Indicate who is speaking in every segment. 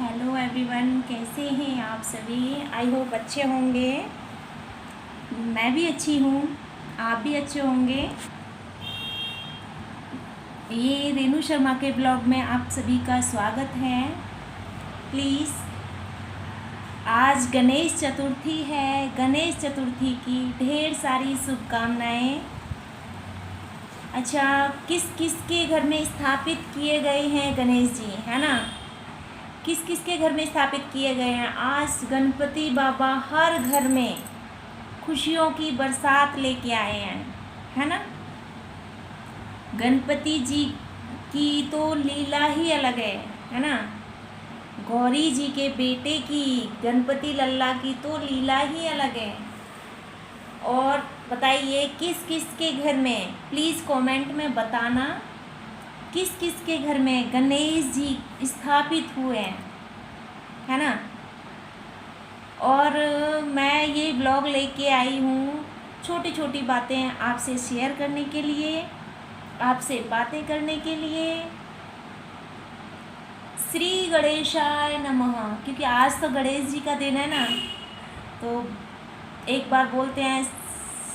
Speaker 1: Hello everyone, कैसे हैं आप सभी। आई होप अच्छे होंगे। मैं भी अच्छी हूँ, आप भी अच्छे होंगे। ये रेनू शर्मा के ब्लॉग में आप सभी का स्वागत है। प्लीज़, आज गणेश चतुर्थी है। गणेश चतुर्थी की ढेर सारी शुभकामनाएं। अच्छा, किस किस के घर में स्थापित किए गए हैं गणेश जी, है ना। किस किस के घर में स्थापित किए गए हैं। आज गणपति बाबा हर घर में खुशियों की बरसात लेके आए हैं, है ना। गणपति जी की तो लीला ही अलग है ना। गौरी जी के बेटे की, गणपति लल्ला की तो लीला ही अलग है। और बताइए किस किस के घर में, प्लीज़ कमेंट में बताना किस किस के घर में गणेश जी स्थापित हुए हैं, है ना। और मैं ये ब्लॉग लेके आई हूँ छोटी छोटी बातें आपसे शेयर करने के लिए, आपसे बातें करने के लिए। श्री गणेशाय नमः, क्योंकि आज तो गणेश जी का दिन है ना, तो एक बार बोलते हैं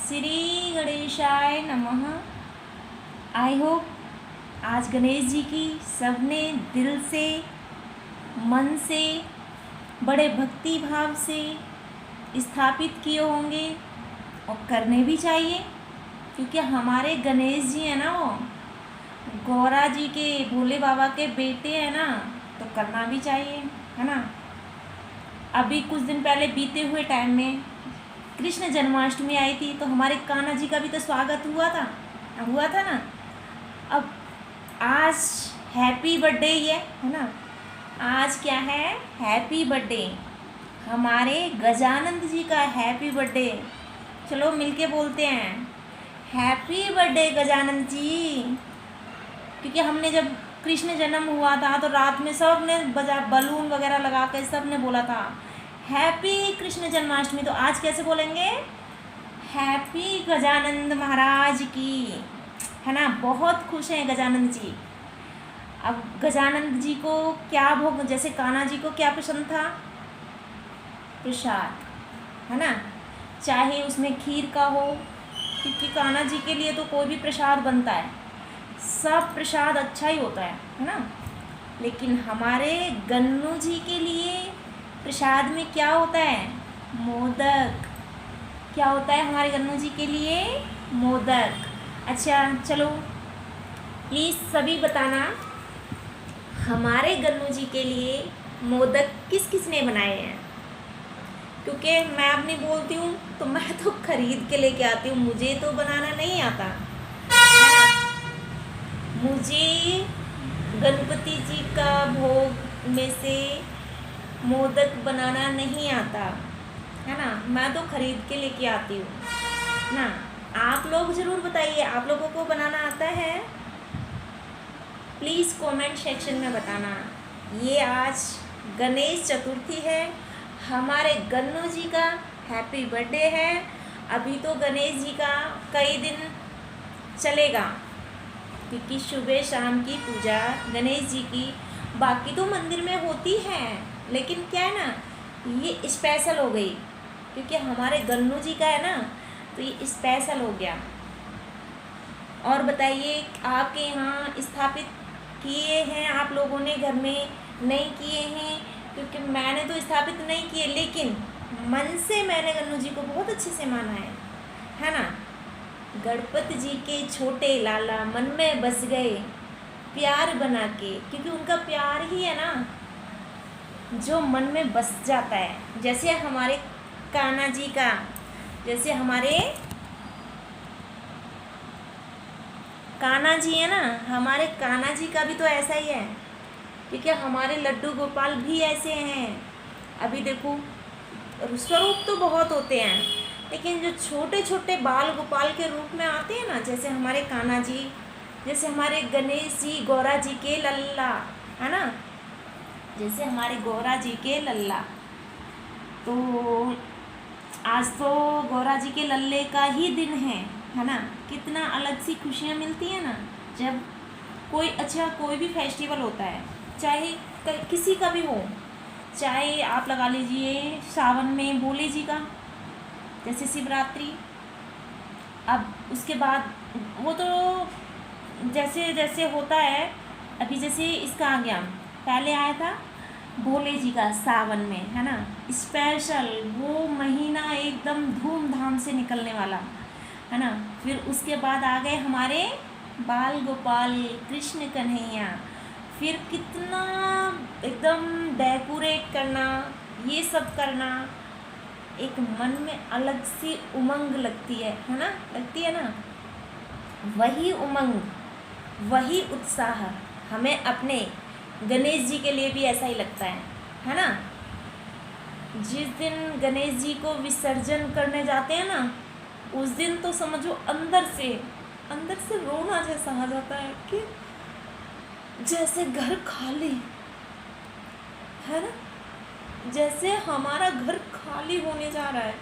Speaker 1: श्री गणेशाय नमः। आई होप आज गणेश जी की सबने दिल से, मन से, बड़े भक्ति भाव से स्थापित किए होंगे, और करने भी चाहिए, क्योंकि हमारे गणेश जी हैं ना, वो गौरा जी के, भोले बाबा के बेटे हैं ना, तो करना भी चाहिए, है ना। अभी कुछ दिन पहले बीते हुए टाइम में कृष्ण जन्माष्टमी आई थी, तो हमारे कान्हा जी का भी तो स्वागत हुआ था ना। अब आज हैप्पी बर्थडे ही है ना। आज क्या है, हैप्पी बर्थडे, हमारे गजानंद जी का हैप्पी बर्थडे। चलो मिलके बोलते हैं हैप्पी बर्थडे गजानंद जी। क्योंकि हमने जब कृष्ण जन्म हुआ था तो रात में सब ने बजा, बलून वगैरह लगा के सब ने बोला था हैप्पी कृष्ण जन्माष्टमी। तो आज कैसे बोलेंगे, हैप्पी गजानंद महाराज की, है ना। बहुत खुश हैं गजानंद जी। अब गजानंद जी को क्या भोग, जैसे कान्हा जी को क्या पसंद था, प्रसाद, है ना। चाहे उसमें खीर का हो, क्योंकि कान्हा जी के लिए तो कोई भी प्रसाद बनता है, सब प्रसाद अच्छा ही होता है ना। लेकिन हमारे गन्नू जी के लिए प्रसाद में क्या होता है, मोदक। क्या होता है हमारे गन्नू जी के लिए, मोदक। अच्छा चलो प्लीज़ सभी बताना हमारे गन्नू जी के लिए मोदक किस किस ने बनाए हैं। क्योंकि मैं अपनी बोलती हूँ तो मैं तो खरीद के लेके आती हूँ, मुझे तो बनाना नहीं आता, है ना। मुझे गणपति जी का भोग में से मोदक बनाना नहीं आता, है ना। मैं तो खरीद के लेके आती हूँ ना। आप लोग ज़रूर बताइए, आप लोगों को बनाना आता है, प्लीज़ कमेंट सेक्शन में बताना। ये आज गणेश चतुर्थी है, हमारे गन्नू जी का हैप्पी बर्थडे है। अभी तो गणेश जी का कई दिन चलेगा, क्योंकि सुबह शाम की पूजा गणेश जी की बाकी तो मंदिर में होती है, लेकिन क्या है ना, ये स्पेशल हो गई क्योंकि हमारे गन्नू जी का है ना, तो ये स्पेशल हो गया। और बताइए आपके यहाँ स्थापित किए हैं आप लोगों ने घर में, नहीं किए हैं। क्योंकि मैंने तो स्थापित नहीं किए, लेकिन मन से मैंने गन्नू जी को बहुत अच्छे से माना है ना। गणपति जी के छोटे लाला मन में बस गए प्यार बना के, क्योंकि उनका प्यार ही है ना जो मन में बस जाता है। जैसे हमारे कान्हा जी का, जैसे हमारे कान्हा जी है ना, हमारे कान्हा जी का भी तो ऐसा ही है, क्योंकि हमारे लड्डू गोपाल भी ऐसे हैं। अभी देखो स्वरूप तो बहुत होते हैं, लेकिन जो छोटे छोटे बाल गोपाल के रूप में आते हैं ना, जैसे हमारे कान्हा जी, जैसे हमारे गणेश जी गौरा जी के लल्ला, है ना, जैसे हमारे गौरा जी के लल्ला। तो आज तो गौरा जी के लल्ले का ही दिन है ना। कितना अलग सी खुशियाँ मिलती हैं ना जब कोई भी फेस्टिवल होता है, चाहे किसी का भी हो, चाहे आप लगा लीजिए सावन में भोले जी का, जैसे शिवरात्रि। अब उसके बाद वो तो जैसे जैसे होता है, अभी जैसे इसका आ गया, पहले आया था भोले जी का सावन में, है ना, स्पेशल वो महीना एकदम धूमधाम से निकलने वाला, है ना। फिर उसके बाद आ गए हमारे बाल गोपाल कृष्ण कन्हैया, फिर कितना एकदम डेकोरेट करना, ये सब करना, एक मन में अलग सी उमंग लगती है ना, लगती है ना। वही उमंग, वही उत्साह हमें अपने गणेश जी के लिए भी ऐसा ही लगता है ना। जिस दिन गणेश जी को विसर्जन करने जाते हैं ना, उस दिन तो समझो अंदर से रोना जैसा आ जाता है कि जैसे घर खाली है ना, जैसे हमारा घर खाली होने जा रहा है,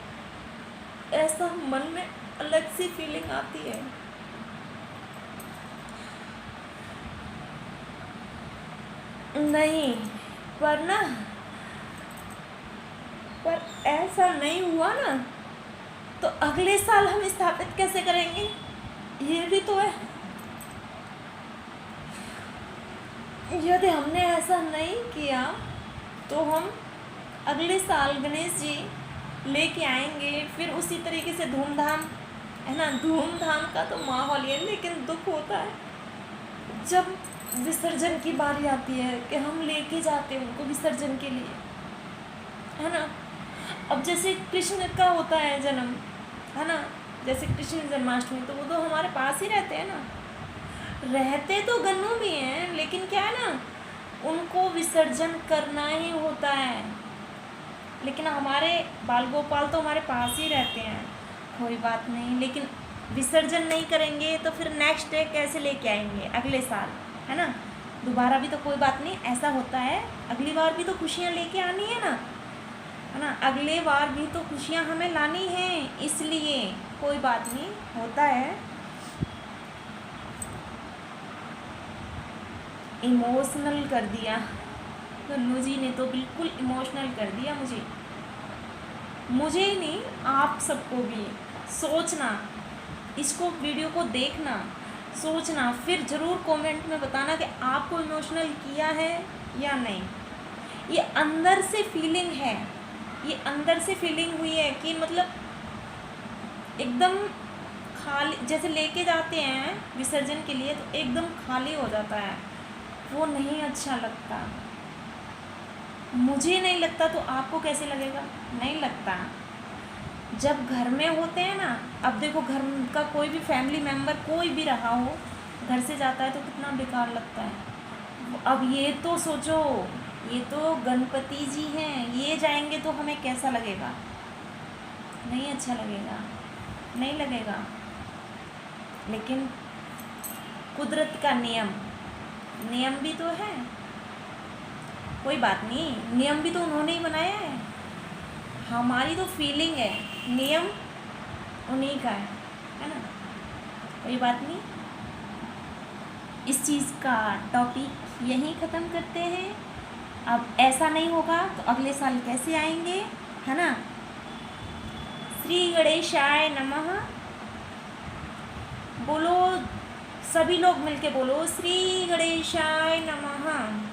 Speaker 1: ऐसा मन में अलग सी फीलिंग आती है। नहीं, पर ऐसा नहीं हुआ ना, तो अगले साल हम स्थापित कैसे करेंगे, ये भी तो है। यदि हमने ऐसा नहीं किया तो हम अगले साल गणेश जी लेके आएंगे, फिर उसी तरीके से धूमधाम, है ना, धूमधाम का तो माहौल है, लेकिन दुख होता है जब विसर्जन की बारी आती है कि हम लेके जाते हैं उनको विसर्जन के लिए, है ना। अब जैसे कृष्ण का होता है जन्म, है ना, जैसे कृष्ण जन्माष्टमी, तो वो तो हमारे पास ही रहते हैं ना, रहते तो गन्नू भी हैं, लेकिन क्या है ना, उनको विसर्जन करना ही होता है। लेकिन हमारे बाल गोपाल तो हमारे पास ही रहते हैं, कोई बात नहीं, लेकिन विसर्जन नहीं करेंगे तो फिर नेक्स्ट डे कैसे लेके आएंगे अगले साल, है ना। दोबारा भी तो कोई बात नहीं, ऐसा होता है, अगली बार भी तो खुशियाँ लेके आनी है ना, है ना, अगले बार भी तो खुशियाँ हमें लानी हैं, इसलिए कोई बात नहीं, होता है। इमोशनल कर दिया गन्नू जी ने, तो बिल्कुल इमोशनल कर दिया मुझे ही नहीं, आप सबको भी। सोचना, इसको वीडियो को देखना, सोचना, फिर ज़रूर कमेंट में बताना कि आपको इमोशनल किया है या नहीं। ये अंदर से फीलिंग है, ये अंदर से फीलिंग हुई है कि मतलब एकदम खाली, जैसे लेके जाते हैं विसर्जन के लिए तो एकदम खाली हो जाता है, वो नहीं अच्छा लगता। मुझे नहीं लगता तो आपको कैसे लगेगा, नहीं लगता। जब घर में होते हैं ना, अब देखो घर का कोई भी फैमिली मेम्बर कोई भी रहा हो, घर से जाता है तो कितना बेकार लगता है। अब ये तो सोचो, ये तो गणपति जी हैं, ये जाएंगे तो हमें कैसा लगेगा, नहीं अच्छा लगेगा, नहीं लगेगा। लेकिन कुदरत का नियम भी तो है, कोई बात नहीं, नियम भी तो उन्होंने ही बनाया है, हमारी तो फीलिंग है, नियम उन्हीं का है ना, कोई बात नहीं। इस चीज़ का टॉपिक यहीं ख़त्म करते हैं। अब ऐसा नहीं होगा तो अगले साल कैसे आएंगे, है ना। श्री गणेशाय नमः बोलो, सभी लोग मिलके बोलो, श्री गणेशाय नमः।